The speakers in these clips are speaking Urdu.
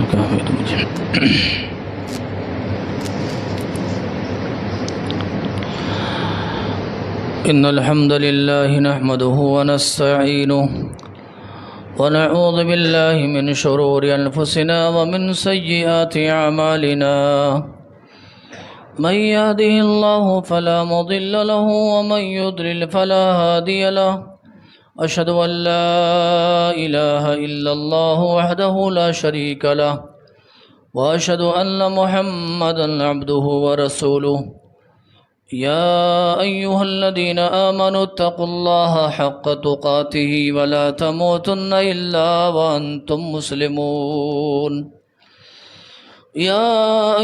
إنك حميد مجيد. إن الحمد لله نحمده ونستعينه ونعوذ بالله من شرور أنفسنا ومن سيئات أعمالنا. من يهده الله فلا مضل له ومن يضلل فلا هادي له. أشهد أن لا إله إلا الله وحده لا شريك له وأشهد أن محمدا عبده ورسوله. يا أيها الذين آمنوا اتقوا الله حق تقاته ولا تموتن إلا وأنتم مسلمون. يا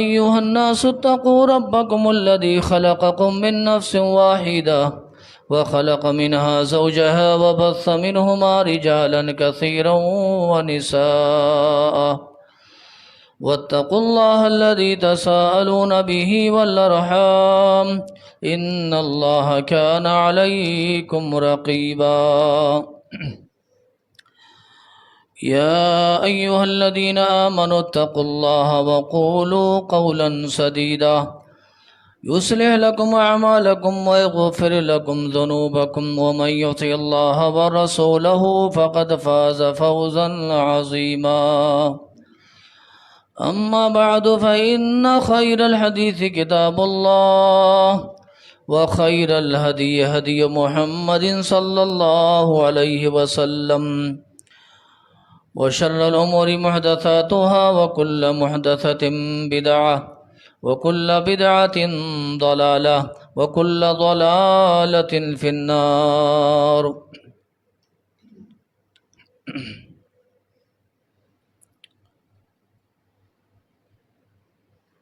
أيها الناس اتقوا ربكم الذي خلقكم من نفس واحدة وخلق منها زوجها وبث منهما رجالا كثيرا ونساء. واتقوا الله الذي تساءلون به والأرحام إن الله كان عليكم رقيبا. يا أيها الذين آمنوا اتقوا الله وقولوا قولا سديدا يصلح لكم أعمالكم ويغفر لكم ذنوبكم ومن يطع الله ورسوله فقد فاز فوزا عظيما. أما بعد فإن خير الحديث كتاب الله وخير الهدي هدي محمد صلى الله عليه وسلم وشر الأمور محدثاتها وكل محدثة بدعة وكل بدعة ضلالة وكل ضلالة في النار.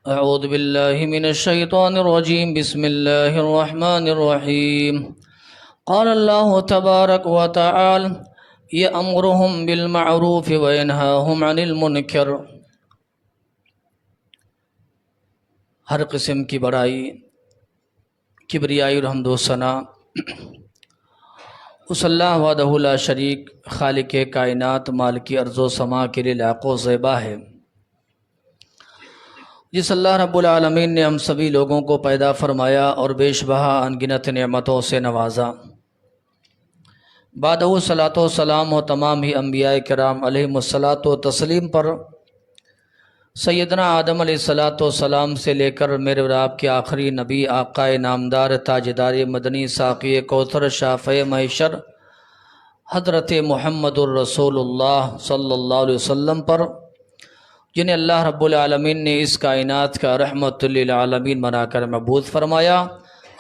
أعوذ بالله من الشيطان الرجيم. بسم الله الرحمن الرحيم. قال الله تبارك وتعالى يأمرهم بالمعروف وينهاهم عن المنكر. ہر قسم کی بڑائی، کبریائی اور حمد و ثنا اس اللہ وحدہ لا شریک خالق کائنات مالک ارض و سما کے لیے لائق و زیبا ہے، جس اللہ رب العالمین نے ہم سبھی لوگوں کو پیدا فرمایا اور بیش بہا انگنت نعمتوں سے نوازا. بعد صلاۃ و سلام و تمام ہی انبیاء کرام علیہم الصلاۃ و تسلیم پر سیدنا آدم علیہ الصلاۃ والسلام سے لے کر میرے اور آپ کے آخری نبی آقا نامدار تاجدار مدنی ساقی کوثر شافع محشر حضرت محمد الرسول اللہ صلی اللہ علیہ وسلم پر، جنہیں اللہ رب العالمین نے اس کائنات کا رحمت للعالمین بنا کر مبعوث فرمایا.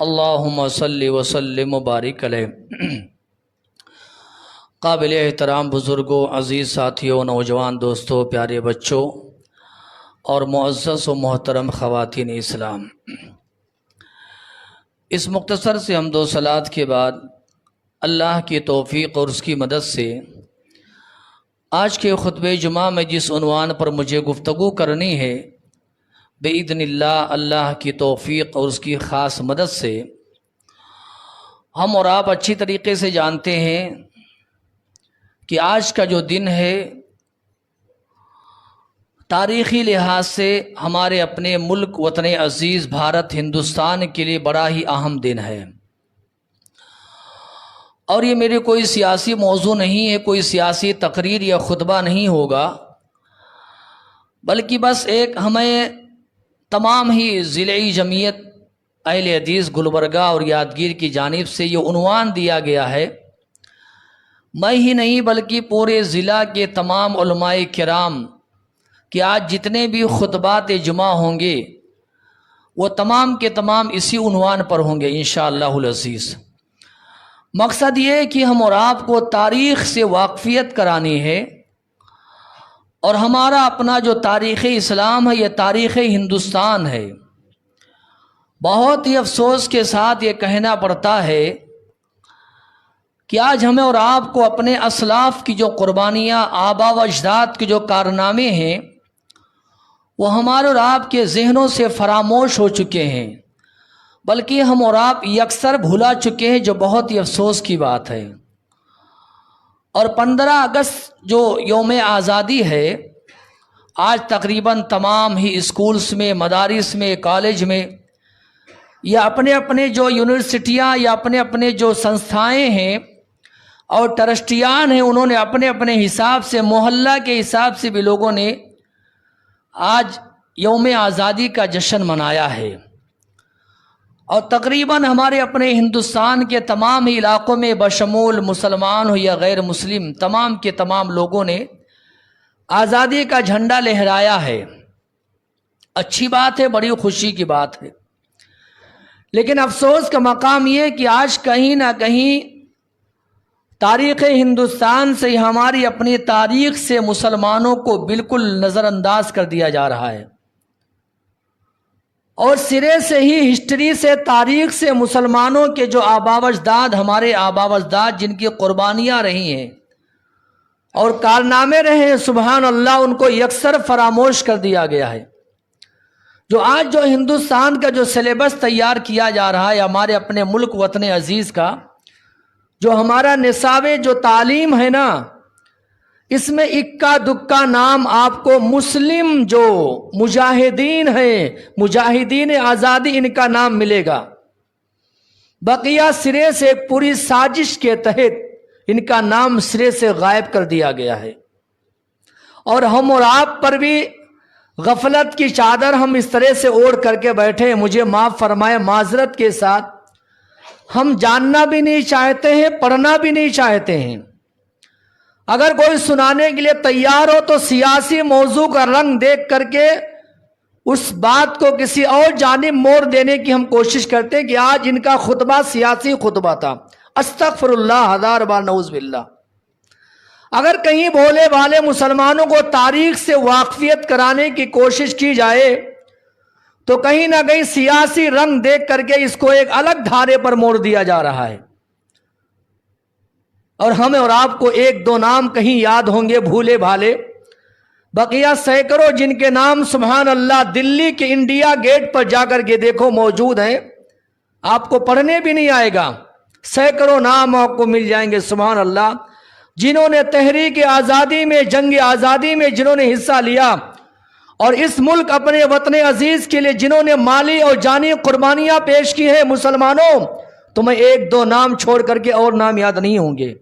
اللہم صلی وسلم وبارک علیہ. قابل احترام بزرگوں، عزیز ساتھیوں، نوجوان دوستوں، پیارے بچوں اور معزز و محترم خواتین اسلام، اس مختصر سے حمد و صلات کے بعد اللہ کی توفیق اور اس کی مدد سے آج کے خطبہ جمعہ میں جس عنوان پر مجھے گفتگو کرنی ہے، بإذن اللہ، اللہ کی توفیق اور اس کی خاص مدد سے ہم اور آپ اچھی طریقے سے جانتے ہیں کہ آج کا جو دن ہے تاریخی لحاظ سے ہمارے اپنے ملک وطن عزیز بھارت ہندوستان کے لیے بڑا ہی اہم دن ہے. اور یہ میرے کوئی سیاسی موضوع نہیں ہے، کوئی سیاسی تقریر یا خطبہ نہیں ہوگا، بلکہ بس ایک ہمیں تمام ہی ضلعی جمعیت اہل حدیث گلبرگہ اور یادگیر کی جانب سے یہ عنوان دیا گیا ہے. میں ہی نہیں بلکہ پورے ضلع کے تمام علماء کرام کہ آج جتنے بھی خطبات جمعہ ہوں گے وہ تمام کے تمام اسی عنوان پر ہوں گے انشاءاللہ العزیز. مقصد یہ ہے کہ ہم اور آپ کو تاریخ سے واقفیت کرانی ہے، اور ہمارا اپنا جو تاریخ اسلام ہے یہ تاریخ ہندوستان ہے. بہت ہی افسوس کے ساتھ یہ کہنا پڑتا ہے کہ آج ہمیں اور آپ کو اپنے اسلاف کی جو قربانیاں، آبا و اجداد کے جو کارنامے ہیں وہ ہمارے اور آپ کے ذہنوں سے فراموش ہو چکے ہیں، بلکہ ہم اور آپ یکسر بھلا چکے ہیں، جو بہت ہی افسوس کی بات ہے. اور 15 اگست جو یوم آزادی ہے آج تقریباً تمام ہی اسکولس میں، مدارس میں، کالج میں، یا اپنے اپنے جو یونیورسٹیاں یا اپنے اپنے جو سنستھائیں ہیں اور ٹرسٹیان ہیں، انہوں نے اپنے اپنے حساب سے، محلہ کے حساب سے بھی لوگوں نے آج یوم آزادی کا جشن منایا ہے۔ اور تقریباً ہمارے اپنے ہندوستان کے تمام ہی علاقوں میں بشمول مسلمان ہو یا غیر مسلم، تمام کے تمام لوگوں نے آزادی کا جھنڈا لہرایا ہے۔ اچھی بات ہے، بڑی خوشی کی بات ہے، لیکن افسوس کا مقام یہ کہ آج کہیں نہ کہیں تاریخ ہندوستان سے، ہماری اپنی تاریخ سے مسلمانوں کو بالکل نظر انداز کر دیا جا رہا ہے، اور سرے سے ہی ہسٹری سے، تاریخ سے مسلمانوں کے جو آباء و اجداد، ہمارے آباء و اجداد جن کی قربانیاں رہی ہیں اور کارنامے رہے ہیں، سبحان اللہ، ان کو یکسر فراموش کر دیا گیا ہے۔ جو آج جو ہندوستان کا جو سلیبس تیار کیا جا رہا ہے ہمارے اپنے ملک وطن عزیز کا، جو ہمارا نصاب جو تعلیم ہے نا، اس میں اکا دکا نام آپ کو مسلم جو مجاہدین ہیں، مجاہدین آزادی، ان کا نام ملے گا۔ بقیہ سرے سے ایک پوری سازش کے تحت ان کا نام سرے سے غائب کر دیا گیا ہے، اور ہم اور آپ پر بھی غفلت کی چادر ہم اس طرح سے اوڑھ کر کے بیٹھے ہیں، مجھے معاف فرمائے معذرت کے ساتھ، ہم جاننا بھی نہیں چاہتے ہیں، پڑھنا بھی نہیں چاہتے ہیں۔ اگر کوئی سنانے کے لیے تیار ہو تو سیاسی موضوع کا رنگ دیکھ کر کے اس بات کو کسی اور جانب موڑ دینے کی ہم کوشش کرتے ہیں کہ آج ان کا خطبہ سیاسی خطبہ تھا۔ استغفر اللہ، ہزار بار نعوذ باللہ۔ اگر کہیں بھولے بھالے مسلمانوں کو تاریخ سے واقفیت کرانے کی کوشش کی جائے تو کہیں نہ کہیں سیاسی رنگ دیکھ کر کے اس کو ایک الگ دھارے پر موڑ دیا جا رہا ہے، اور ہمیں اور آپ کو ایک دو نام کہیں یاد ہوں گے بھولے بھالے، بقیہ سینکڑوں جن کے نام سبحان اللہ دلی کے انڈیا گیٹ پر جا کر کے دیکھو موجود ہیں، آپ کو پڑھنے بھی نہیں آئے گا، سینکڑوں نام آپ کو مل جائیں گے سبحان اللہ، جنہوں نے تحریک آزادی میں، جنگ آزادی میں جنہوں نے حصہ لیا، اور اس ملک اپنے وطن عزیز کے لیے جنہوں نے مالی اور جانی قربانیاں پیش کی ہیں۔ مسلمانوں، تمہیں ایک دو نام چھوڑ کر کے اور نام یاد نہیں ہوں گے،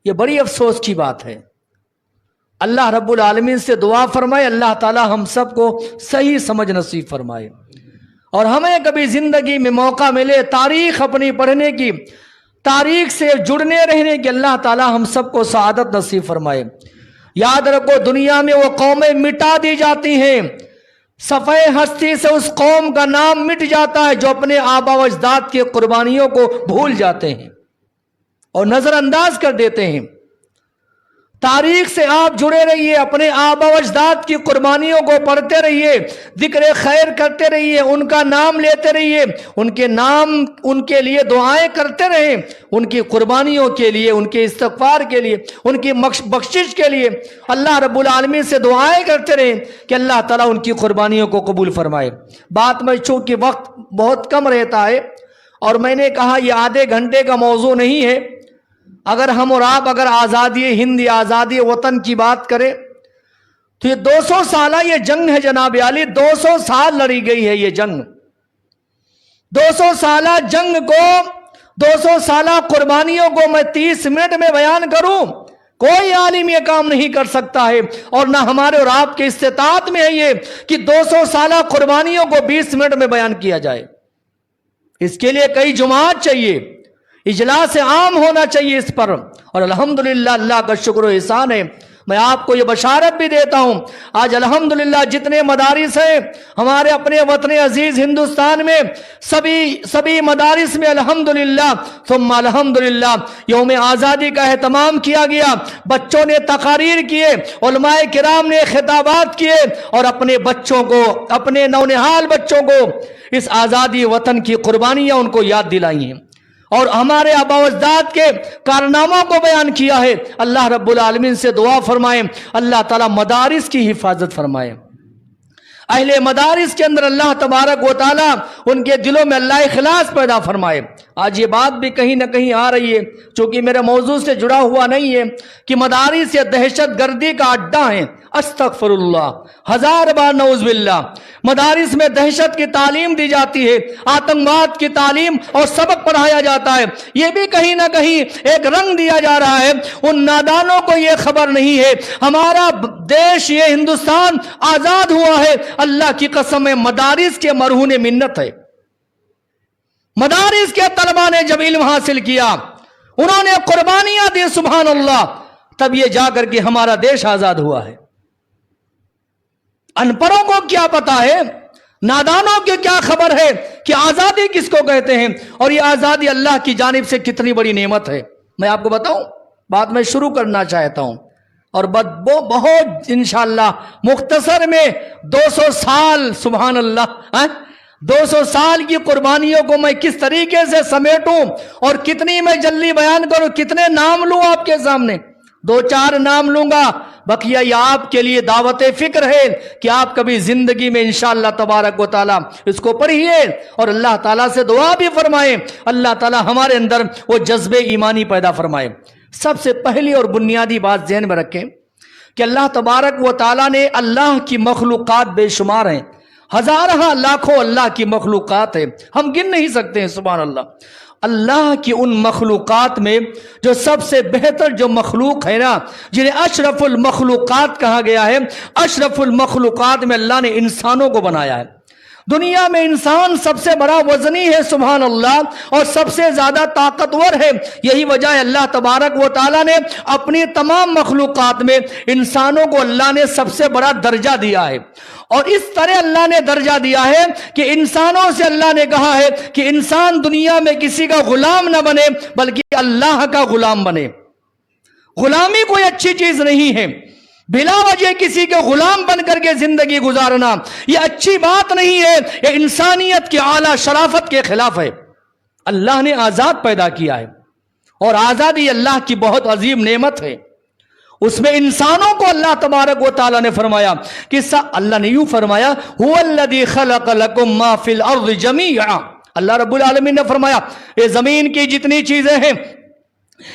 یہ بڑی افسوس کی بات ہے۔ اللہ رب العالمین سے دعا فرمائے اللہ تعالی ہم سب کو صحیح سمجھ نصیب فرمائے، اور ہمیں کبھی زندگی میں موقع ملے تاریخ اپنی پڑھنے کی، تاریخ سے جڑنے رہنے کی، اللہ تعالی ہم سب کو سعادت نصیب فرمائے۔ یاد رکھو، دنیا میں وہ قومیں مٹا دی جاتی ہیں، صفحہ ہستی سے اس قوم کا نام مٹ جاتا ہے جو اپنے آباء و اجداد کی قربانیوں کو بھول جاتے ہیں اور نظر انداز کر دیتے ہیں۔ تاریخ سے آپ جڑے رہیے، اپنے آباء و اجداد کی قربانیوں کو پڑھتے رہیے، ذکر خیر کرتے رہیے، ان کا نام لیتے رہیے، ان کے نام، ان کے لیے دعائیں کرتے رہیں، ان کی قربانیوں کے لیے، ان کے استغفار کے لیے، ان کی بخشش کے لیے اللہ رب العالمین سے دعائیں کرتے رہیں کہ اللہ تعالیٰ ان کی قربانیوں کو قبول فرمائے۔ بات میں چونکہ وقت بہت کم رہتا ہے اور میں نے کہا یہ آدھے گھنٹے کا موضوع نہیں ہے، اگر ہم اور آپ اگر آزادی ہند یا آزادی وطن کی بات کریں تو یہ 200 سالہ یہ جنگ ہے جناب عالی، 200 سال لڑی گئی ہے یہ جنگ، 200 سالہ جنگ کو، 200 سالہ قربانیوں کو میں 30 منٹ میں بیان کروں، کوئی عالم یہ کام نہیں کر سکتا ہے، اور نہ ہمارے اور آپ کے استطاعت میں ہے یہ کہ 200 سالہ قربانیوں کو 20 منٹ میں بیان کیا جائے۔ اس کے لیے کئی جماعت چاہیے، اجلاس عام ہونا چاہیے اس پر، اور الحمدللہ اللہ کا شکر و احسان ہے، میں آپ کو یہ بشارت بھی دیتا ہوں، آج الحمدللہ جتنے مدارس ہیں ہمارے اپنے وطن عزیز ہندوستان میں، سبھی مدارس میں الحمدللہ ثم الحمدللہ یوم آزادی کا اہتمام کیا گیا، بچوں نے تقاریر کیے، علماء کرام نے خطابات کیے، اور اپنے بچوں کو، اپنے نونہال بچوں کو اس آزادی وطن کی قربانیاں ان کو یاد دلائی ہیں، اور ہمارے آباء و اجداد کے کارناموں کو بیان کیا ہے۔ اللہ رب العالمین سے دعا فرمائیں اللہ تعالیٰ مدارس کی حفاظت فرمائے، اہل مدارس کے اندر اللہ تبارک و تعالی ان کے دلوں میں اللہ اخلاص پیدا فرمائے۔ آج یہ بات بھی کہیں نہ کہیں آ رہی ہے، چونکہ میرے موضوع سے جڑا ہوا نہیں ہے، کہ مدارس یہ دہشت گردی کا اڈا ہیں۔ استغفر اللہ، ہزار بار نعوذ باللہ۔ مدارس میں دہشت کی تعلیم دی جاتی ہے، آتنکواد کی تعلیم اور سبق پڑھایا جاتا ہے۔ یہ بھی کہیں نہ کہیں ایک رنگ دیا جا رہا ہے۔ ان نادانوں کو یہ خبر نہیں ہے ہمارا دیش، یہ ہندوستان آزاد ہوا ہے، اللہ کی قسم ہے، مدارس کے مرہون منت ہے۔ مدارس کے طلبہ نے جب علم حاصل کیا، انہوں نے قربانیاں دی، سبحان اللہ، تب یہ جا کر کے ہمارا دیش آزاد ہوا ہے۔ ان پڑھوں کو کیا پتا ہے، نادانوں کی کیا خبر ہے کہ آزادی کس کو کہتے ہیں، اور یہ آزادی اللہ کی جانب سے کتنی بڑی نعمت ہے۔ میں آپ کو بتاؤں، بات میں شروع کرنا چاہتا ہوں، اور بہت انشاءاللہ مختصر میں 200 سال، سبحان اللہ، 200 سال کی قربانیوں کو میں کس طریقے سے سمیٹوں اور کتنی میں جلدی بیان کروں، کتنے نام لوں آپ کے سامنے۔ 2-4 نام لوں گا، بقیہ یہ آپ کے لیے دعوت فکر ہے کہ آپ کبھی زندگی میں انشاءاللہ تبارک و تعالی اس کو پڑھیے اور اللہ تعالیٰ سے دعا بھی فرمائیں، اللہ تعالیٰ ہمارے اندر وہ جذبے ایمانی پیدا فرمائے۔ سب سے پہلی اور بنیادی بات ذہن میں رکھیں کہ اللہ تبارک و تعالیٰ نے، اللہ کی مخلوقات بے شمار ہیں، ہزارہ لاکھوں اللہ کی مخلوقات ہیں، ہم گن نہیں سکتے ہیں، سبحان اللہ۔ اللہ کی ان مخلوقات میں جو سب سے بہتر جو مخلوق ہے نا، جنہیں اشرف المخلوقات کہا گیا ہے، اشرف المخلوقات میں اللہ نے انسانوں کو بنایا ہے۔ دنیا میں انسان سب سے بڑا وزنی ہے، سبحان اللہ، اور سب سے زیادہ طاقتور ہے۔ یہی وجہ ہے اللہ تبارک و تعالیٰ نے اپنی تمام مخلوقات میں انسانوں کو اللہ نے سب سے بڑا درجہ دیا ہے، اور اس طرح اللہ نے درجہ دیا ہے کہ انسانوں سے اللہ نے کہا ہے کہ انسان دنیا میں کسی کا غلام نہ بنے بلکہ اللہ کا غلام بنے۔ غلامی کوئی اچھی چیز نہیں ہے، بلا وجہ کسی کے غلام بن کر کے زندگی گزارنا یہ اچھی بات نہیں ہے، یہ انسانیت کی اعلیٰ شرافت کے خلاف ہے۔ اللہ نے آزاد پیدا کیا ہے، اور آزادی اللہ کی بہت عظیم نعمت ہے۔ اس میں انسانوں کو اللہ تبارک و تعالیٰ نے فرمایا کہ اللہ نے یوں فرمایا، هو الذی خلق لکم ما فی الارض جمیعا، اللہ رب العالمین نے فرمایا یہ زمین کی جتنی چیزیں ہیں،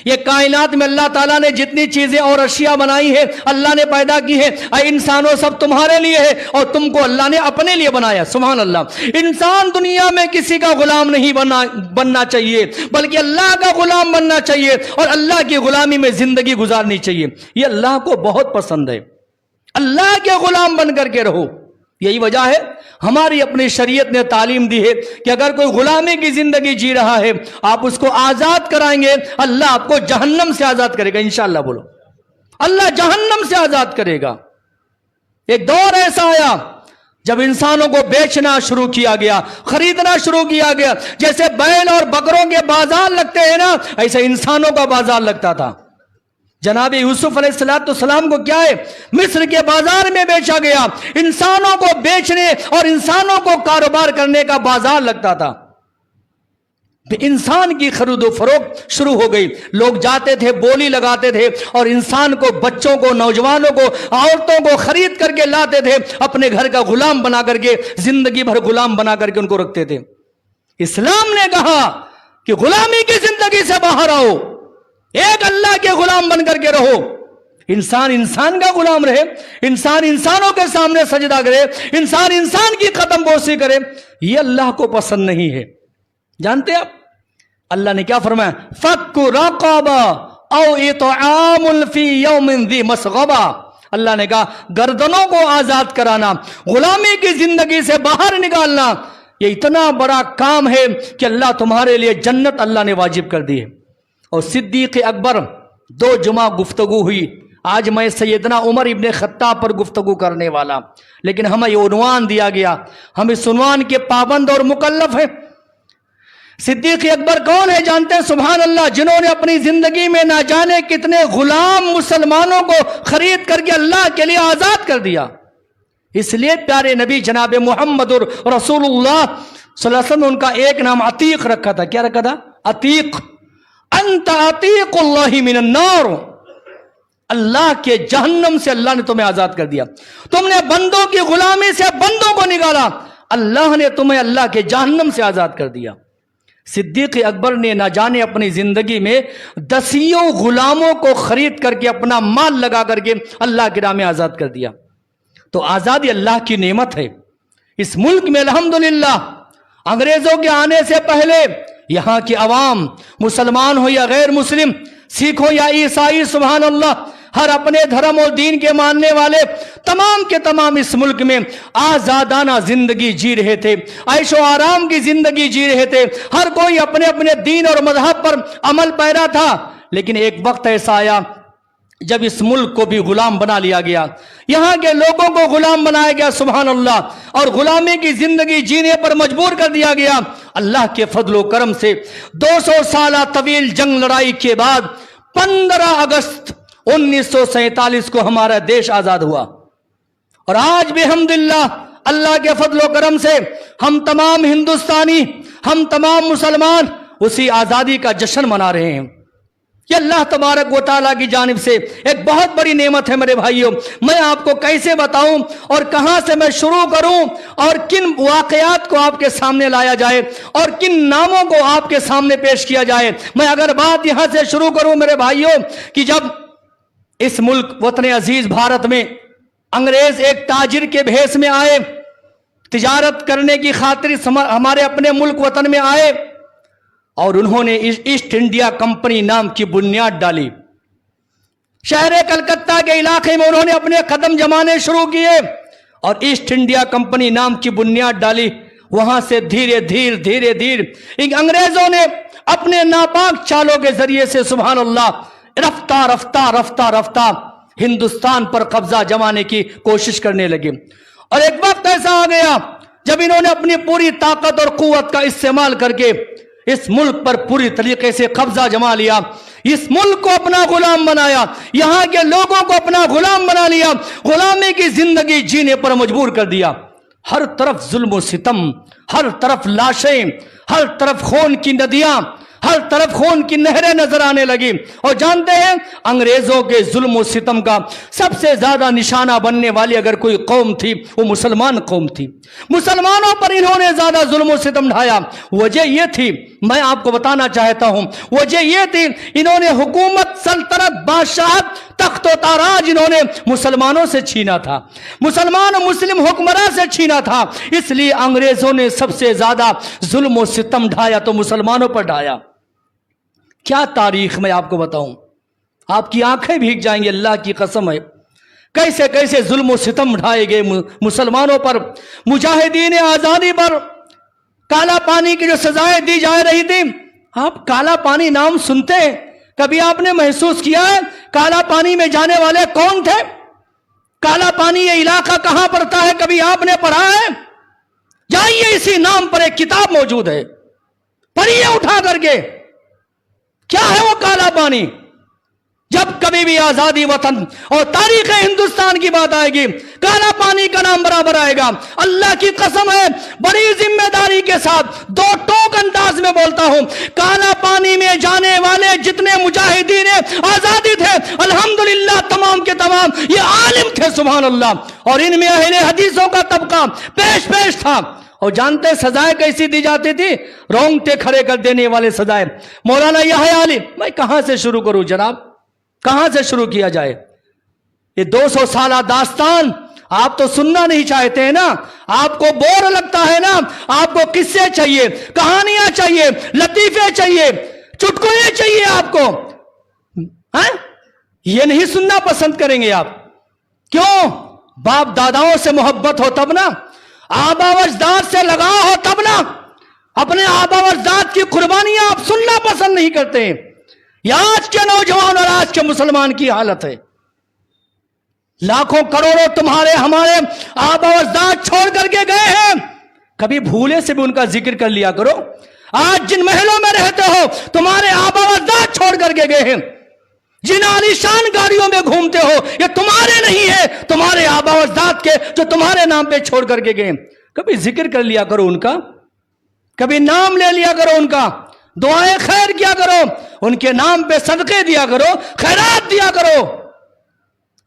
یہ کائنات میں اللہ تعالیٰ نے جتنی چیزیں اور اشیاء بنائی ہے، اللہ نے پیدا کی ہے، اے انسانوں سب تمہارے لیے ہے اور تم کو اللہ نے اپنے لیے بنایا۔ سبحان اللہ۔ انسان دنیا میں کسی کا غلام نہیں بننا چاہیے بلکہ اللہ کا غلام بننا چاہیے، اور اللہ کی غلامی میں زندگی گزارنی چاہیے۔ یہ اللہ کو بہت پسند ہے، اللہ کے غلام بن کر کے رہو۔ یہی وجہ ہے ہماری اپنی شریعت نے تعلیم دی ہے کہ اگر کوئی غلامی کی زندگی جی رہا ہے، آپ اس کو آزاد کرائیں گے، اللہ آپ کو جہنم سے آزاد کرے گا، انشاءاللہ بولو، اللہ جہنم سے آزاد کرے گا۔ ایک دور ایسا آیا جب انسانوں کو بیچنا شروع کیا گیا، خریدنا شروع کیا گیا، جیسے بیل اور بکروں کے بازار لگتے ہیں نا، ایسے انسانوں کا بازار لگتا تھا۔ جناب یوسف علیہ السلام کو کیا ہے، مصر کے بازار میں بیچا گیا۔ انسانوں کو بیچنے اور انسانوں کو کاروبار کرنے کا بازار لگتا تھا۔ انسان کی خرید و فروخت شروع ہو گئی، لوگ جاتے تھے، بولی لگاتے تھے، اور انسان کو، بچوں کو، نوجوانوں کو، عورتوں کو خرید کر کے لاتے تھے، اپنے گھر کا غلام بنا کر کے، زندگی بھر غلام بنا کر کے ان کو رکھتے تھے۔ اسلام نے کہا کہ غلامی کی زندگی سے باہر آؤ، ایک اللہ کے غلام بن کر کے رہو۔ انسان انسان کا غلام رہے، انسان انسانوں کے سامنے سجدہ کرے، انسان انسان کی قدم بوسی کرے، یہ اللہ کو پسند نہیں ہے۔ جانتے آپ اللہ نے کیا فرمایا؟ فَكُّ رَقَبَةٍ أَوْ إِطْعَامٌ فِي يَوْمٍ ذِي مَسْغَبَةٍ، اللہ نے کہا گردنوں کو آزاد کرانا، غلامی کی زندگی سے باہر نکالنا، یہ اتنا بڑا کام ہے کہ اللہ تمہارے لیے جنت اللہ نے واجب کر دی ہے۔ اور صدیق اکبر 2 جمعہ گفتگو ہوئی، آج میں سیدنا عمر ابن خطاب پر گفتگو کرنے والا، لیکن ہمیں یہ عنوان دیا گیا، ہم اس عنوان کے پابند اور مکلف ہیں۔ صدیق اکبر کون ہے جانتے ہیں؟ سبحان اللہ، جنہوں نے اپنی زندگی میں نہ جانے کتنے غلام مسلمانوں کو خرید کر کے اللہ کے لیے آزاد کر دیا۔ اس لیے پیارے نبی جناب محمد رسول اللہ صلی اللہ علیہ وسلم نے ان کا ایک نام عتیق رکھا تھا۔ کیا رکھا تھا؟ عتیق۔ انت عتیق اللہ من النار، اللہ کے جہنم سے اللہ نے تمہیں آزاد کر دیا. تم نے بندوں کی غلامی سے بندوں کو نکالا, اللہ نے تمہیں اللہ کے جہنم سے آزاد کر دیا. صدیق اکبر نے نہ جانے اپنی زندگی میں 10 غلاموں کو خرید کر کے اپنا مال لگا کر کے اللہ کی راہ میں آزاد کر دیا. تو آزادی اللہ کی نعمت ہے. اس ملک میں الحمدللہ انگریزوں کے آنے سے پہلے یہاں کی عوام, مسلمان ہو یا غیر مسلم, سکھ ہو یا عیسائی, سبحان اللہ, ہر اپنے دھرم اور دین کے ماننے والے تمام کے تمام اس ملک میں آزادانہ زندگی جی رہے تھے, عیش و آرام کی زندگی جی رہے تھے. ہر کوئی اپنے اپنے دین اور مذہب پر عمل پیرا تھا. لیکن ایک وقت ایسا آیا جب اس ملک کو بھی غلام بنا لیا گیا, یہاں کے لوگوں کو غلام بنایا گیا, سبحان اللہ, اور غلامی کی زندگی جینے پر مجبور کر دیا گیا. اللہ کے فضل و کرم سے 200 سالہ طویل جنگ لڑائی کے بعد 15 اگست 1947 کو ہمارا دیش آزاد ہوا. اور آج بھی الحمدللہ اللہ کے فضل و کرم سے ہم تمام ہندوستانی, ہم تمام مسلمان اسی آزادی کا جشن منا رہے ہیں. یہ اللہ تبارک و تعالیٰ کی جانب سے ایک بہت بڑی نعمت ہے میرے بھائیوں. میں آپ کو کیسے بتاؤں اور کہاں سے میں شروع کروں اور کن واقعات کو آپ کے سامنے لایا جائے اور کن ناموں کو آپ کے سامنے پیش کیا جائے. میں اگر بات یہاں سے شروع کروں میرے بھائیوں کہ جب اس ملک وطن عزیز بھارت میں انگریز ایک تاجر کے بھیس میں آئے, تجارت کرنے کی خاطر ہمارے اپنے ملک وطن میں آئے اور انہوں نے ایسٹ انڈیا کمپنی نام کی بنیاد ڈالی. شہر کلکتہ کے علاقے میں انہوں نے اپنے قدم جمانے شروع کیے اور ایسٹ انڈیا کمپنی نام کی بنیاد ڈالی. وہاں سے دھیرے دھیر ان انگریزوں نے اپنے ناپاک چالوں کے ذریعے سے سبحان اللہ رفتہ ہندوستان پر قبضہ جمانے کی کوشش کرنے لگے. اور ایک وقت ایسا آ گیا جب انہوں نے اپنی پوری طاقت اور قوت کا استعمال کر کے اس ملک پر پوری طریقے سے قبضہ جما لیا, اس ملک کو اپنا غلام بنایا, یہاں کے لوگوں کو اپنا غلام بنا لیا, غلامی کی زندگی جینے پر مجبور کر دیا. ہر طرف ظلم و ستم, ہر طرف لاشیں, ہر طرف خون کی ندیاں, ہر طرف خون کی نہریں نظر آنے لگی. اور جانتے ہیں انگریزوں کے ظلم و ستم کا سب سے زیادہ نشانہ بننے والی اگر کوئی قوم تھی وہ مسلمان قوم تھی. مسلمانوں پر انہوں نے زیادہ ظلم و ستم ڈھایا. وجہ یہ تھی, میں آپ کو بتانا چاہتا ہوں, وجہ یہ تھی انہوں نے حکومت, سلطنت, بادشاہت, تخت و تاراج انہوں نے مسلمانوں سے چھینا تھا, مسلمان و مسلم حکمراں سے چھینا تھا. اس لیے انگریزوں نے سب سے زیادہ ظلم و ستم ڈھایا تو مسلمانوں پر ڈھایا. کیا تاریخ میں آپ کو بتاؤں, آپ کی آنکھیں بھیگ جائیں گے, اللہ کی قسم ہے. کیسے کیسے ظلم و ستم ڈھائے گئے مسلمانوں پر, مجاہدین آزادی پر. کالا پانی کی جو سزائیں دی جا رہی تھی, آپ کالا پانی نام سنتے ہیں, کبھی آپ نے محسوس کیا ہے کالا پانی میں جانے والے کون تھے؟ کالا پانی یہ علاقہ کہاں پڑتا ہے, کبھی آپ نے پڑھا ہے؟ جائیے, اسی نام پر ایک کتاب موجود ہے, پڑھیے اٹھا کر کے. کیا ہے وہ کالا پانی؟ جب کبھی بھی آزادی وطن اور تاریخ ہندوستان کی بات آئے گی, کالا پانی کا نام برابر آئے گا. اللہ کی قسم ہے, بڑی ذمہ داری کے ساتھ دو ٹوک انداز میں بولتا ہوں, کالا پانی میں جانے والے جتنے مجاہدین آزادی تھے الحمدللہ تمام کے تمام یہ عالم تھے, سبحان اللہ. اور ان میں اہل حدیثوں کا طبقہ پیش تھا. اور جانتے سزائیں کیسی دی جاتی تھی؟ رونگٹے کھڑے کر دینے والے سزائیں. مولانا یحییٰ علی, میں کہاں سے شروع کروں جناب, کہاں سے شروع کیا جائے؟ یہ 200 سالہ داستان آپ تو سننا نہیں چاہتے ہیں نا, آپ کو بور لگتا ہے نا, آپ کو قصے چاہیے, کہانیاں چاہیے, لطیفے چاہیے, چٹکلے چاہیے آپ کو, یہ نہیں سننا پسند کریں گے آپ. کیوں؟ باپ داداؤں سے محبت ہو تب نا, آبا و اجداد سے لگاؤ ہو تب نا. اپنے آبا و اجداد کی قربانیاں آپ سننا پسند نہیں کرتے. یہ آج کے نوجوان اور آج کے مسلمان کی حالت ہے. لاکھوں کروڑوں تمہارے ہمارے آبا و اجداد چھوڑ کر کے گئے ہیں, کبھی بھولے سے بھی ان کا ذکر کر لیا کرو. آج جن محلوں میں رہتے ہو تمہارے آبا و اجداد چھوڑ کر کے گئے ہیں, جن عالیشان گاڑیوں میں گھومتے ہو یہ تمہارے نہیں ہے, تمہارے آبا و اجداد کے جو تمہارے نام پہ چھوڑ کر کے گئے. کبھی ذکر کر لیا کرو ان کا, کبھی نام لے لیا کرو ان کا, دعائیں خیر کیا کرو, ان کے نام پہ صدقے دیا کرو, خیرات دیا کرو.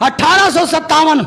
1857।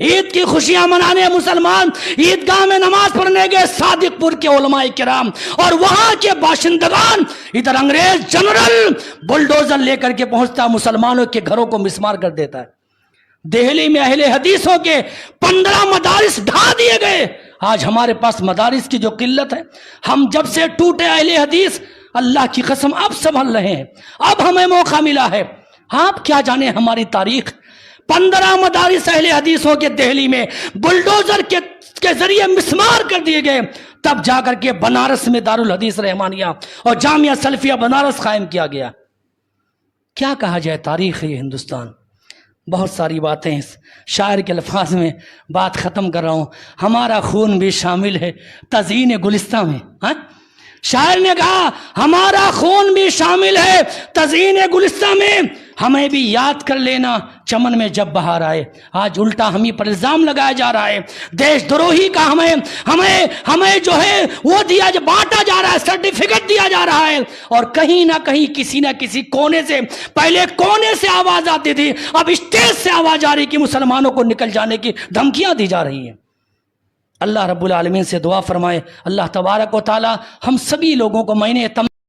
عید کی خوشیاں منانے مسلمان عیدگاہ میں نماز پڑھنے گئے صادق پور کے علماء کرام اور وہاں کے باشندگان، ادھر انگریز جنرل بلڈوزر لے کر کے پہنچتا، مسلمانوں کے گھروں کو مسمار کر دیتا ہے۔ دہلی میں اہل حدیثوں کے 15 مدارس ڈھا دیے گئے۔ آج ہمارے پاس مدارس کی جو قلت ہے، ہم جب سے ٹوٹے اہل حدیث، اللہ کی قسم اب سنبھل رہے ہیں، اب ہمیں موقع ملا ہے۔ آپ کیا جانے ہماری تاریخ، 15 مدارس اہل حدیثوں کے دہلی میں بلڈوزر کے ذریعے مسمار کر دیے گئے، تب جا کر کے بنارس میں دارالحدیث رحمانیہ اور جامعہ سلفیہ بنارس قائم کیا گیا۔ کیا کہا جائے، تاریخ ہے یہ ہندوستان۔ بہت ساری باتیں اس شاعر کے الفاظ میں بات ختم کر رہا ہوں۔ ہمارا خون بھی شامل ہے تزئین گلستان میں، ہاں؟ شاعر نے کہا ہمارا خون بھی شامل ہے تزئین گلستان میں، ہمیں بھی یاد کر لینا چمن میں جب بہار آئے۔ آج الٹا ہم ہی پر الزام لگایا جا رہا ہے، دیش دروہی کا ہمیں جو ہے وہ بانٹا جا رہا ہے، سرٹیفکیٹ دیا جا رہا ہے، اور کہیں نہ کہیں کسی نہ کسی کونے سے، پہلے کونے سے آواز آتی تھی، اب اسٹیج سے آواز آ رہی کہ مسلمانوں کو نکل جانے کی دھمکیاں دی جا رہی ہیں۔ اللہ رب العالمین سے دعا فرمائے، اللہ تبارک و تعالی ہم سبھی لوگوں کو